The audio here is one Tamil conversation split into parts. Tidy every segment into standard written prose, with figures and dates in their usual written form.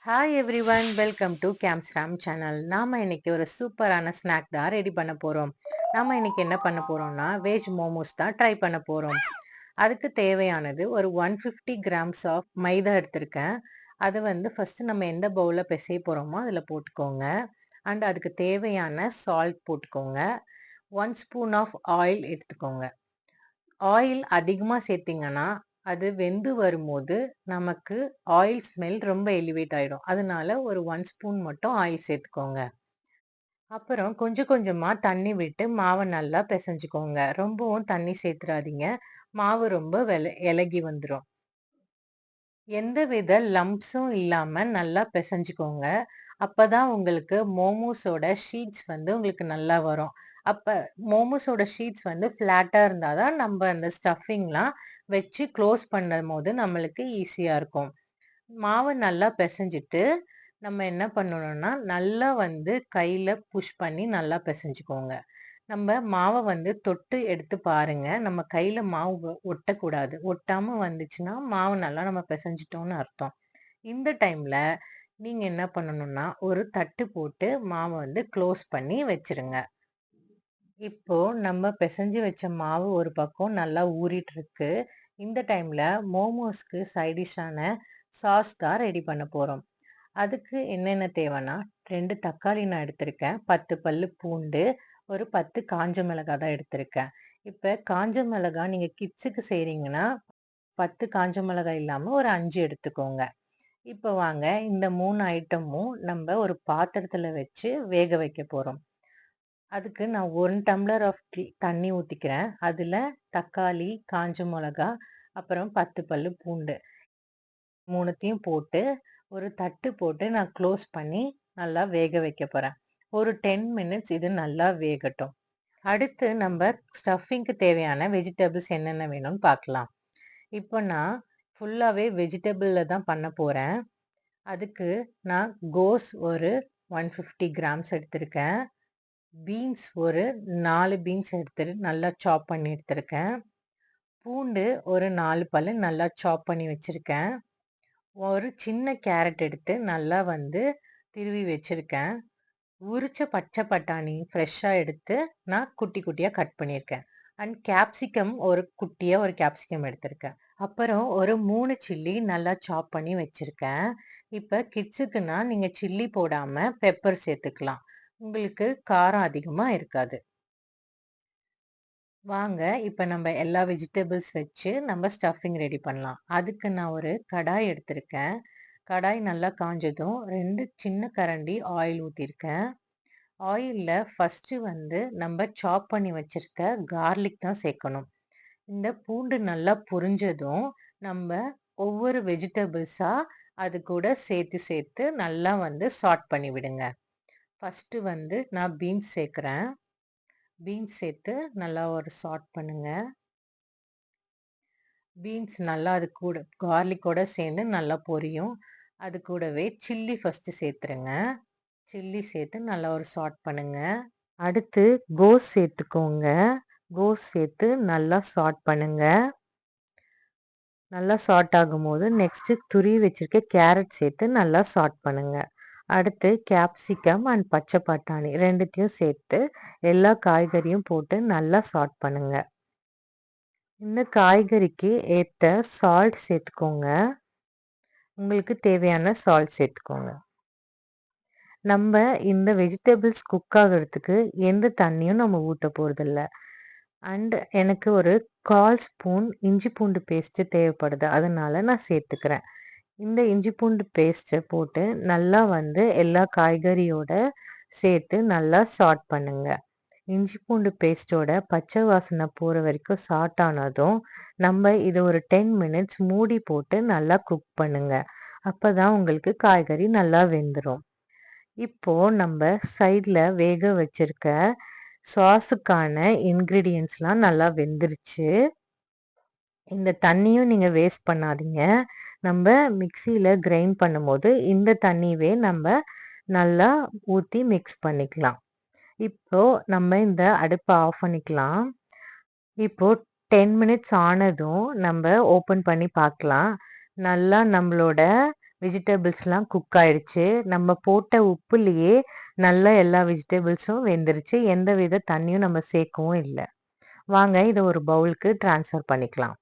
ஹாய் எவ்ரிவன், வெல்கம் டு கேம்ஸ்ராம் சேனல். நாம இன்னைக்கு ஒரு சூப்பரான ஸ்நாக் தான் ரெடி பண்ண போறோம். நாம இன்னைக்கு என்ன பண்ண போறோம்னா வெஜ் மோமோஸ் தான் ட்ரை பண்ண போறோம். அதுக்கு தேவையானது ஒரு 150 கிராம்ஸ் ஆஃப் மைதா எடுத்திருக்கேன். அதை ஃபர்ஸ்ட் நம்ம எந்த பவுல்ல பிசைய போறோமோ அதுல போட்டுக்கோங்க. அண்ட் அதுக்கு தேவையான சால்ட் போட்டுக்கோங்க. 1 ஸ்பூன் ஆஃப் ஆயில் எடுத்துக்கோங்க. ஆயில் அதிகமா சேர்த்தீங்கன்னா அது வெந்து வரும்போது நமக்கு ஆயில் ஸ்மெல் ரொம்ப எலிவேட் ஆயிடும். அதனால ஒரு 1 ஸ்பூன் மட்டும் ஆயில் சேர்த்துக்கோங்க. அப்புறம் கொஞ்சம் கொஞ்சமா தண்ணி விட்டு மாவை நல்லா பிசைஞ்சுக்கோங்க. ரொம்பவும் தண்ணி சேர்த்துறாதீங்க. மாவு ரொம்ப இலகி வந்துடும். எந்தவித லம்ப்ஸும் இல்லாம நல்லா பிசைஞ்சுக்கோங்க. அப்பதான் உங்களுக்கு மோமோஸோட ஷீட்ஸ் உங்களுக்கு நல்லா வரும். அப்ப மோமோஸோட ஷீட்ஸ் ஃபிளாட்டா இருந்தாதான் நம்ம அந்த ஸ்டஃபிங்லாம் வச்சு க்ளோஸ் பண்ணும்போது நம்மளுக்கு ஈஸியா இருக்கும். மாவை நல்லா பிசைஞ்சிட்டு நம்ம என்ன பண்ணணும்னா நல்லா கையில புஷ் பண்ணி நல்லா பிசைஞ்சுக்கோங்க. நம்ம மாவை தொட்டு எடுத்து பாருங்க. நம்ம கையில மாவு ஒட்டக்கூடாது. ஒட்டாம வந்துச்சுன்னா மாவு நல்லா நம்ம பிசைஞ்சிட்டோம்னு அர்த்தம். இந்த டைம்ல நீங்க என்ன பண்ணணும்னா ஒரு தட்டு போட்டு மாவை க்ளோஸ் பண்ணி வச்சிருங்க. இப்போ நம்ம பிசைஞ்சு வச்ச மாவு ஒரு பக்கம் நல்லா ஊறிட்டு இருக்கு. இந்த டைம்ல மோமோஸ்க்கு சைட் டிஷ்ஷான சாஸ் தான் ரெடி பண்ண போறோம். அதுக்கு என்னென்ன தேவைன்னா 2 தக்காளி நான் எடுத்திருக்கேன். 10 பல்லு பூண்டு, ஒரு 10 காஞ்ச மிளகாய் தான் எடுத்திருக்கேன். இப்ப காஞ்ச மிளகாய் நீங்க கிட்ஸுக்கு செய்றீங்கன்னா 10 காஞ்ச மிளகாய் இல்லாம ஒரு 5 எடுத்துக்கோங்க. இப்ப வாங்க இந்த 3 ஐட்டமும் நம்ம ஒரு பாத்திரத்துல வச்சு வேக வைக்க போறோம். அதுக்கு நான் 1 டம்ளர் ஆஃப் தண்ணி ஊத்திக்கிறேன். அதுல தக்காளி, காஞ்ச மிளகா, அப்புறம் 10 பல்லு பூண்டு 3த்தையும் போட்டு ஒரு தட்டு போட்டு நான் க்ளோஸ் பண்ணி நல்லா வேக வைக்க போறேன். ஒரு 10 மினிட்ஸ் இது நல்லா வேகட்டும். அடுத்து நம்ம ஸ்டஃபிங்க்கு தேவையான வெஜிடபிள்ஸ் என்னென்ன வேணும்னு பார்க்கலாம். இப்போ நான் ஃபுல்லாவே வெஜிடபிள்ல தான் பண்ண போறேன். அதுக்கு நான் கோஸ் ஒரு 150 கிராம்ஸ் எடுத்திருக்கேன். பீன்ஸ் ஒரு 4 பீன்ஸ் எடுத்து நல்லா சாப் பண்ணி எடுத்திருக்கேன். பூண்டு ஒரு 4 பல்லு நல்லா சாப் பண்ணி வச்சிருக்கேன். ஒரு சின்ன கேரட் எடுத்து நல்லா திருவி வச்சிருக்கேன். உரிச்ச பச்சை பட்டாணி ஃப்ரெஷ்ஷா எடுத்து நான் குட்டி குட்டியா கட் பண்ணியிருக்கேன். அண்ட் கேப்சிகம் ஒரு குட்டியா ஒரு கேப்சிகம் எடுத்திருக்கேன். அப்புறம் ஒரு 3 சில்லி நல்லா சாப் பண்ணி வச்சிருக்கேன். இப்ப கிட்ஸுக்குன்னா நீங்க சில்லி போடாம பெப்பர் சேர்த்துக்கலாம். உங்களுக்கு காரம் அதிகமா இருக்காது. வாங்க இப்ப நம்ம எல்லா வெஜிடபிள்ஸ் வச்சு நம்ம ஸ்டஃபிங் ரெடி பண்ணலாம். அதுக்கு நான் ஒரு கடாய் எடுத்திருக்கேன். கடாய் நல்லா காஞ்சதும் 2 சின்ன கரண்டி ஆயில் ஊத்திருக்கேன். ஆயில்ல ஃபர்ஸ்ட் நம்ம சாப் பண்ணி வச்சிருக்க கார்லிக் தான் சேர்க்கணும். இந்த பூண்டு நல்லா பொரிஞ்சதும் நம்ம ஒவ்வொரு வெஜிடபிள்ஸா அது கூட சேர்த்து சேர்த்து நல்லா சாட் பண்ணி விடுங்க. ஃபர்ஸ்ட் நான் பீன்ஸ் சேர்க்கிறேன். பீன்ஸ் சேர்த்து நல்லா ஒரு சாட் பண்ணுங்க. பீன்ஸ் நல்லா அது கூட கார்லிக்கோட சேர்ந்து நல்லா பொரியும். அது கூடவே சில்லி ஃபர்ஸ்ட் சேர்த்துருங்க. சில்லி சேர்த்து நல்லா ஒரு சாட் பண்ணுங்க. அடுத்து கோஸ் சேர்த்துக்கோங்க. கோஸ் சேர்த்து நல்லா சாட் பண்ணுங்க. நல்லா சாட் ஆகும்போது நெக்ஸ்ட் துருவி வச்சிருக்க கேரட் சேர்த்து நல்லா சாட் பண்ணுங்க. அடுத்து கேப்சிகம் அண்ட் பச்சை பட்டாணி 2த்தையும் சேர்த்து எல்லா காய்கறியும் போட்டு நல்லா சாட் பண்ணுங்க. இந்த காய்கறிக்கு ஏத்த சால்ட் சேர்த்துக்கோங்க. உங்களுக்கு தேவையான சால்ட் சேர்த்துக்கோங்க. நம்ம இந்த வெஜிடபிள்ஸ் குக் ஆகுறதுக்கு எந்த தண்ணியும் நம்ம ஊத்த போறதில்ல. அண்ட் எனக்கு ஒரு 1/4 ஸ்பூன் இஞ்சி பூண்டு பேஸ்ட் தேவைப்படுது. அதனால நான் சேர்த்துக்கிறேன். இந்த இஞ்சி பூண்டு பேஸ்ட்டை போட்டு நல்லா எல்லா காய்கறியோட சேர்த்து நல்லா சாட் பண்ணுங்க. இஞ்சி பூண்டு பேஸ்ட்டோட பச்சை வாசனை போற வரைக்கும் சாட் ஆனதும் நம்ம இதை ஒரு 10 மினிட்ஸ் மூடி போட்டு நல்லா குக் பண்ணுங்க. அப்பதான் உங்களுக்கு காய்கறி நல்லா வெந்துடும். இப்போ நம்ம சைட்ல வேக வச்சிருக்க சாஸுக்கான இன்கிரீடியன்ஸ்லாம் நல்லா வெந்துருச்சு. இந்த தண்ணியும் நீங்க வேஸ்ட் பண்ணாதீங்க. நம்ம மிக்சியில கிரைண்ட் பண்ணும்போது இந்த தண்ணியவே நம்ம நல்லா ஊத்தி மிக்ஸ் பண்ணிக்கலாம். இப்போ நம்ம இந்த அடுப்பை ஆஃப் பண்ணிக்கலாம். இப்போ 10 மினிட்ஸ் ஆனதும் நம்ம ஓபன் பண்ணி பார்க்கலாம். நல்லா நம்மளோட வெஜிடபிள்ஸ்லாம் குக் ஆயிடுச்சு. நம்ம போட்ட உப்புலயே நல்லா எல்லா வெஜிடபிள்ஸும் வெந்துருச்சு. எந்தவித தண்ணியும் நம்ம சேர்க்கவும் இல்ல. வாங்க இத ஒரு பவுலுக்கு ட்ரான்ஸ்ஃபர் பண்ணிக்கலாம்.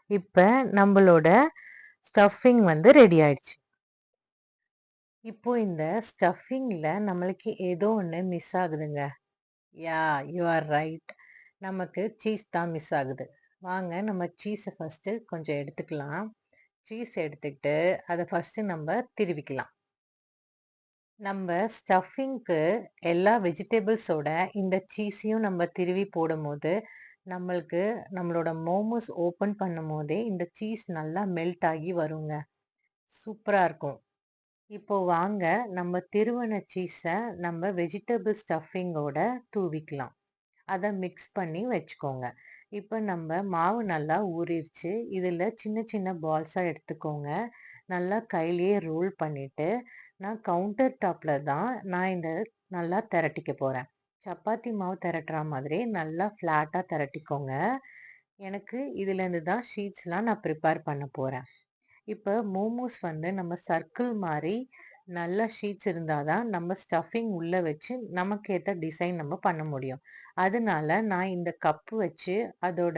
இப்ப நம்மளோட ஸ்டஃபிங் வந்து ரெடி ஆயிடுச்சு. இப்போ இந்த ஸ்டஃபிங்ல நம்மளுக்கு ஏதோ ஒண்ணு மிஸ் ஆகுதுங்க. Yeah you are right. நமக்கு சீஸ் தான் மிஸ் ஆகுது. வாங்க நம்ம சீஸ ஃபர்ஸ்ட்டு கொஞ்சம் எடுத்துக்கலாம். சீஸ் எடுத்துக்கிட்டு அத ஃபர்ஸ்ட்டு நம்ம திருவிக்கலாம். நம்ம ஸ்டஃபிங்க்கு எல்லா வெஜிடபிள்ஸோட இந்த சீஸையும் நம்ம திருவி போடும்போது, நம்மளுக்கு நம்மளோட மோமோஸ் ஓப்பன் பண்ணும்போதே இந்த சீஸ் நல்லா மெல்ட் ஆகி வருங்க. சூப்பரா இருக்கும். இப்போ வாங்க நம்ம திருவன சீஸ நம்ம வெஜிடபிள் ஸ்டஃபிங்கோட தூவிக்கலாம். அத மிக்ஸ் பண்ணி வச்சுக்கோங்க. இப்ப நம்ம மாவு நல்லா ஊறிருச்சு. இதுல சின்ன சின்ன பால்ஸா எடுத்துக்கோங்க. நல்லா கையிலேயே ரோல் பண்ணிட்டு, நான் கவுண்டர் டாப்ல தான் நான் இந்த நல்லா தெரட்டிக்க போறேன். சப்பாத்தி மாவு தெரட்டுற மாதிரி நல்லா ஃப்ளாட்டா தெரட்டிக்கோங்க. எனக்கு இதுலேருந்து தான் ஷீட்ஸ்லாம் நான் ப்ரிப்பேர் பண்ண போறேன். இப்ப மோமோஸ் வந்து நம்ம சர்க்கிள் மாரி நல்ல ஷீட்ஸ் இருந்தா தான் நம்ம ஸ்டஃபிங் உள்ள வச்சு நமக்கு ஏத்த டிசைன் நம்ம பண்ண முடியும். அதனால நான் இந்த கப்பு வச்சு அதோட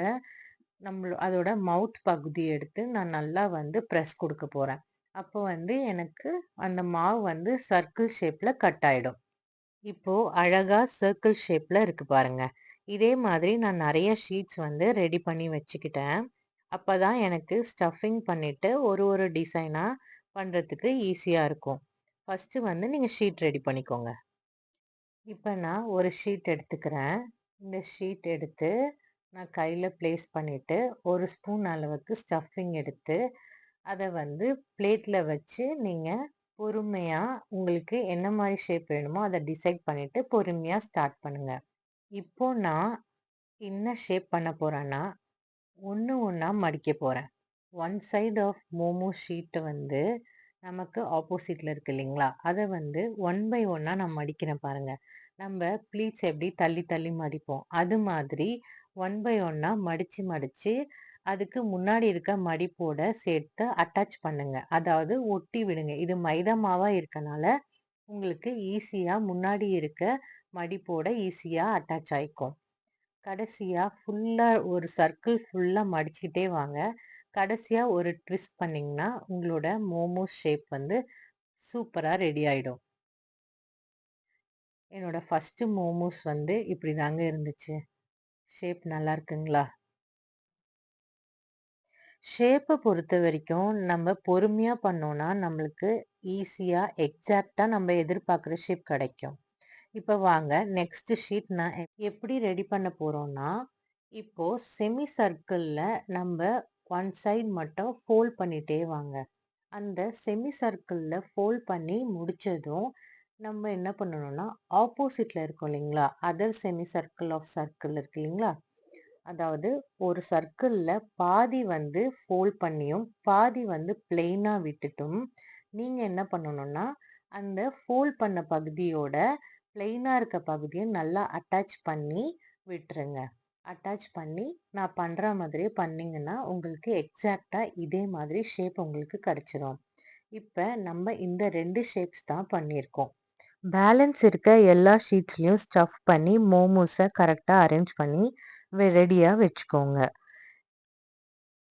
அதோட மவுத் பகுதி எடுத்து நான் நல்லா வந்து பிரஸ் குடுக்க போறேன். அப்போ வந்து எனக்கு அந்த மாவு வந்து சர்க்கிள் ஷேப்ல கட் ஆயிடும். இப்போ அழகா சர்க்கிள் ஷேப்ல இருக்கு பாருங்க. இதே மாதிரி நான் நெறைய ஷீட்ஸ் வந்து ரெடி பண்ணி வச்சுக்கிட்டேன். அப்பதான் எனக்கு ஸ்டஃபிங் பண்ணிட்டு ஒரு ஒரு டிசைனா பண்றதுக்கு ஈஸியா இருக்கும். ஃபர்ஸ்ட்டு வந்து நீங்க ஷீட் ரெடி பண்ணிக்கோங்க. இப்ப நான் ஒரு ஷீட் எடுத்துக்கிறேன். இந்த ஷீட் எடுத்து நான் கையில பிளேஸ் பண்ணிட்டு, 1 ஸ்பூன் அளவுக்கு ஸ்டஃபிங் எடுத்து, அத வந்து பிளேட்ல வச்சு நீங்க பொறுமையா உங்களுக்கு என்ன மாரி ஷேப் வேணுமோ அத டிசைட் பண்ணிட்டு பொறுமையா ஸ்டார்ட் பண்ணுங்க. இப்போ நான் என்ன ஷேப் பண்ண போறேன்னா, ஒண்ணு ஒண்ணா மடிக்க போறேன். ஒன் சைட் ஆஃப் மோமோ ஷீட் வந்து நமக்கு ஆப்போசிட்ல இருக்கு இல்லைங்களா? அத வந்து ஒன் பை ஒன்னா நான் மடிக்கிறேன் பாருங்க. நம்ம ப்ளீட்ஸ் எப்படி தள்ளி தள்ளி மடிப்போம். அது மாதிரி ஒன் பை ஒன்னா மடிச்சு மடிச்சு அதுக்கு முன்னாடி இருக்க மடிப்போட சேர்த்து அட்டாச் பண்ணுங்க. அதாவது ஒட்டி விடுங்க. இது மைதா மாவா இருக்கனால உங்களுக்கு ஈஸியா முன்னாடி இருக்க மடிப்போட ஈஸியா அட்டாச் ஆயிக்கும். கடைசியா ஃபுல்லா ஒரு சர்க்கிள் ஃபுல்லா மடிச்சுக்கிட்டே வாங்க. கடைசியா ஒரு ட்விஸ்ட் பண்ணீங்கன்னா, உங்களோட மோமோஸ் ஷேப் வந்து சூப்பரா ரெடி ஆயிடும். என்னோட ஃபர்ஸ்ட் மோமோஸ் வந்து இப்படிதாங்க இருந்துச்சு. ஷேப் நல்லா இருக்குங்களா? ஷேப்ப பொறுத்தவரைக்கும் நம்ம பொறுமையா பண்ணோம்னா, நம்மளுக்கு ஈஸியா எக்ஸாக்ட்டா நம்ம எதிர்பார்க்குற ஷேப் கிடைக்கும். இப்ப வாங்க நெக்ஸ்ட் ஷீட் நான் எப்படி ரெடி பண்ண போறோம்னா, இப்போ செமி சர்க்கிள்ல நம்ப ஒன் சைடு மட்டும் ஃபோல்ட் பண்ணிட்டே வாங்க. அந்த செமி சர்க்கிள்ல ஃபோல்ட் பண்ணி முடிச்சதும், நம்ம என்ன பண்ணணும்னா, ஆப்போசிட்ல இருக்கும் இல்லைங்களா? Other semi circle of circle இருக்கு இல்லைங்களா? அதாவது ஒரு சர்க்கிள்ல பாதி வந்து ஃபோல்ட் பண்ணியும், பாதி வந்து பிளெயினா விட்டுட்டும், நீங்க என்ன பண்ணணும்னா, அந்த ஃபோல்ட் பண்ண பகுதியோட பிளெயினா இருக்க பகுதிய நல்லா அட்டாச் பண்ணி விட்டுருங்க. அட்டாச் பண்ணி நான் பண்ற மாதிரியே பண்ணீங்கன்னா, உங்களுக்கு எக்ஸாக்ட்டா இதே மாதிரி ஷேப் உங்களுக்கு கிடைச்சிரும். இப்ப நம்ம இந்த 2 ஷேப்ஸ் தான் பண்ணியிருக்கோம். பேலன்ஸ் இருக்க எல்லா ஷீட்ஸ்லயும் ஸ்டஃப் பண்ணி மோமோஸ கரெக்ட்டா அரேஞ்ச் பண்ணி ரெடியா வச்சுக்கோங்க.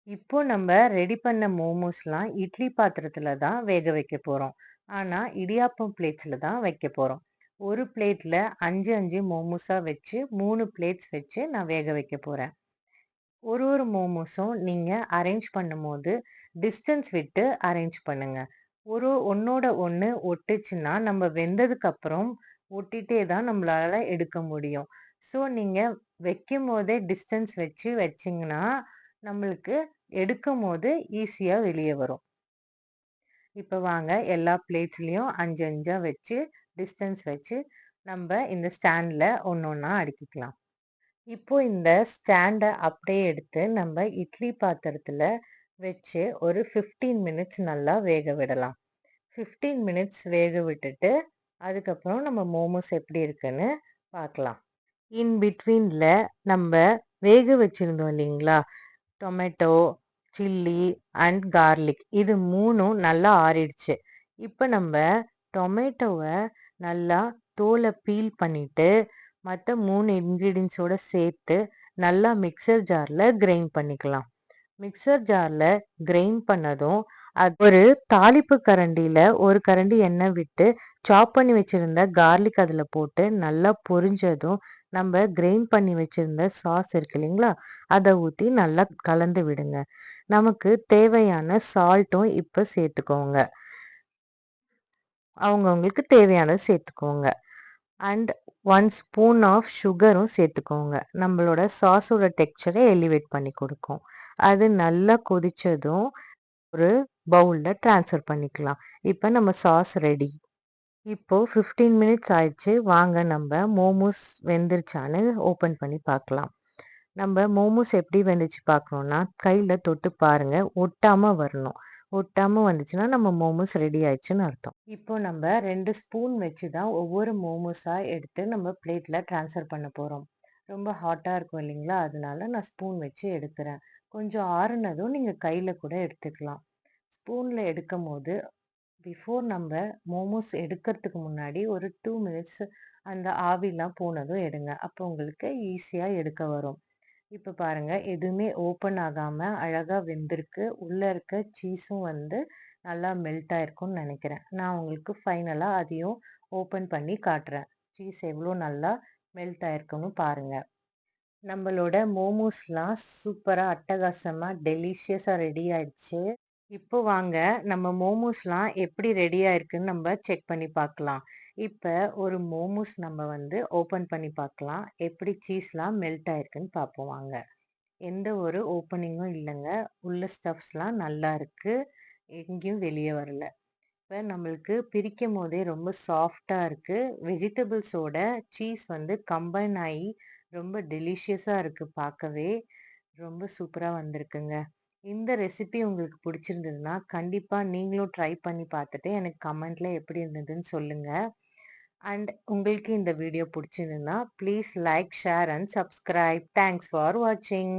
இப்போ நம்ம ரெடி பண்ண மோமோஸ்லாம் இட்லி பாத்திரத்துல தான் வேக வைக்க போறோம். ஆனா இடியாப்பம் பிளேட்ஸ்ல தான் வைக்க போறோம். ஒரு பிளேட்ல 5, 5 மோமோஸா வச்சு 3 பிளேட்ஸ் வச்சு நான் வேக வைக்க போறேன். ஒரு ஒரு மோமோஸும் நீங்க அரேஞ்ச் பண்ணும்போது டிஸ்டன்ஸ் விட்டு அரேஞ்ச் பண்ணுங்க. ஒண்ணோட ஒண்ணு ஒட்டுச்சுன்னா நம்ம வெந்ததுக்கு அப்புறம் ஒட்டிட்டே தான் நம்மளால எடுக்க முடியும். ஸோ நீங்க வைக்கும்போதே டிஸ்டன்ஸ் வச்சு வச்சீங்கன்னா, நம்மளுக்கு எடுக்கும்போது ஈஸியா வெளிய வரும். இப்ப வாங்க எல்லா பிளேட்ஸ்லயும் 5, 5ஆ வச்சு டிஸ்டன்ஸ் வச்சு நம்ப இந்த ஸ்டாண்ட்ல ஒண்ணொண்ணா அடுக்கிக்கலாம். இப்போ இந்த ஸ்டாண்ட அப்படியே எடுத்து நம்ம இட்லி பாத்திரத்துல வச்சு ஒரு 15 மினிட்ஸ் நல்லா வேக விடலாம். 15 மினிட்ஸ் வேக விட்டுட்டு, அதுக்கப்புறம் நம்ம மோமோஸ் எப்படி இருக்குன்னு பார்க்கலாம். இன் பிட்வீன்ல நம்ம வேக வச்சிருந்தோம் இல்லைங்களா? டொமேட்டோ, சில்லி அண்ட் கார்லிக் இது 3ம் நல்லா ஆறிடுச்சு. இப்ப நம்ம டொமேட்டோவ நல்லா தோல பீல் பண்ணிட்டு, மத்த 3 இன்கிரீடியன்ட்ஸோட சேர்த்து நல்லா மிக்ஸர் ஜார்ல கிரைண்ட் பண்ணிக்கலாம். மிக்ஸர் ஜார்ல கிரைண்ட் பண்ணதும், அது ஒரு தாளிப்பு கரண்டில 1 கரண்டி எண்ணெய் விட்டு, சாப் பண்ணி வச்சிருந்த கார்லிக் அதுல போட்டு நல்லா பொரிஞ்சதும், நம்ம கிரைண்ட் பண்ணி வச்சிருந்த சாஸ் இருக்கு இல்லைங்களா? அத ஊத்தி நல்லா கலந்து விடுங்க. நமக்கு தேவையான சால்ட்டும் இப்ப சேர்த்துக்கோங்க. அவங்கவங்களுக்கு தேவையானது சேர்த்துக்கோங்க. அண்ட் 1 ஸ்பூன் ஆஃப் சுகரும் சேர்த்துக்கோங்க. நம்மளோட சாஸோட டெக்ஸ்சரை எலிவேட் பண்ணி கொடுக்கும். அது நல்லா கொதிச்சதும் ஒரு பவுல்ல ட்ரான்ஸ்ஃபர் பண்ணிக்கலாம். இப்ப நம்ம சாஸ் ரெடி. இப்போ 15 மினிட்ஸ் ஆயிடுச்சு. வாங்க நம்ம மோமோஸ் வெந்துருச்சான்னு ஓப்பன் பண்ணி பார்க்கலாம். நம்ம மோமோஸ் எப்படி வெந்துச்சு பார்க்கணும்னா, கையில தொட்டு பாருங்க. ஒட்டாம வரணும். ஒட்டாம வந்துச்சுன்னா நம்ம மோமோஸ் ரெடி ஆயிடுச்சுன்னு அர்த்தம். இப்போ நம்ம 2 ஸ்பூன் வச்சு தான் ஒவ்வொரு மோமோஸா எடுத்து நம்ம பிளேட்ல ட்ரான்ஸ்ஃபர் பண்ண போறோம். ரொம்ப ஹாட்டா இருக்கும் இல்லைங்களா? அதனால நான் ஸ்பூன் வச்சு எடுக்கிறேன். கொஞ்சம் ஆறுனதும் நீங்க கையில கூட எடுத்துக்கலாம். ஸ்பூன்ல எடுக்கும்போது பிஃபோர் நம்ம மோமோஸ் எடுக்கிறதுக்கு முன்னாடி ஒரு 2 மினிட்ஸ் அந்த ஆவிலாம் போனதும் எடுங்க. அப்போ உங்களுக்கு ஈஸியா எடுக்க வரும். இப்ப பாருங்க எதுவுமே ஓப்பன் ஆகாம அழகா வெந்திருக்கு. உள்ள இருக்க சீஸும் வந்து நல்லா மெல்ட் ஆயிருக்கும்னு நினைக்கிறேன். நான் உங்களுக்கு ஃபைனலா அதையும் ஓப்பன் பண்ணி காட்டுறேன். சீஸ் எவ்வளோ நல்லா மெல்ட் ஆயிருக்குன்னு பாருங்க. நம்மளோட மோமோஸ்லாம் சூப்பரா அட்டகாசமா டெலிஷியஸா ரெடி ஆயிடுச்சு. இப்போ வாங்க நம்ம மோமோஸ்லாம் எப்படி ரெடி ஆயிருக்குன்னு நம்ம செக் பண்ணி பார்க்கலாம். இப்ப ஒரு மோமோஸ் நம்ம வந்து ஓப்பன் பண்ணி பார்க்கலாம். எப்படி சீஸ்லாம் மெல்ட் ஆயிருக்குன்னு பார்ப்போம் வாங்க. எந்த ஒரு ஓப்பனிங்கும் இல்லங்க. உள்ள ஸ்டஃப்ஸ்லாம் நல்லா இருக்கு. எங்கேயும் வெளிய வரல. இப்ப நம்மளுக்கு பிரிக்கும்போதே ரொம்ப சாஃப்ட்டா இருக்கு. வெஜிடபிள்ஸோட சீஸ் வந்து கம்பைன் ஆயி ரொம்ப டெலிஷியஸா இருக்கு பார்க்கவே. ரொம்ப சூப்பரா வந்திருக்குங்க. இந்த ரெசிபி உங்களுக்கு பிடிச்சிருந்ததுன்னா, கண்டிப்பா நீங்களும் ட்ரை பண்ணி பார்த்துட்டு எனக்கு கமெண்ட்ல எப்படி இருந்ததுன்னு சொல்லுங்க. அண்ட் உங்களுக்கு இந்த வீடியோ பிடிச்சிருந்ததுன்னா, please like, share and subscribe. Thanks for வாட்சிங்.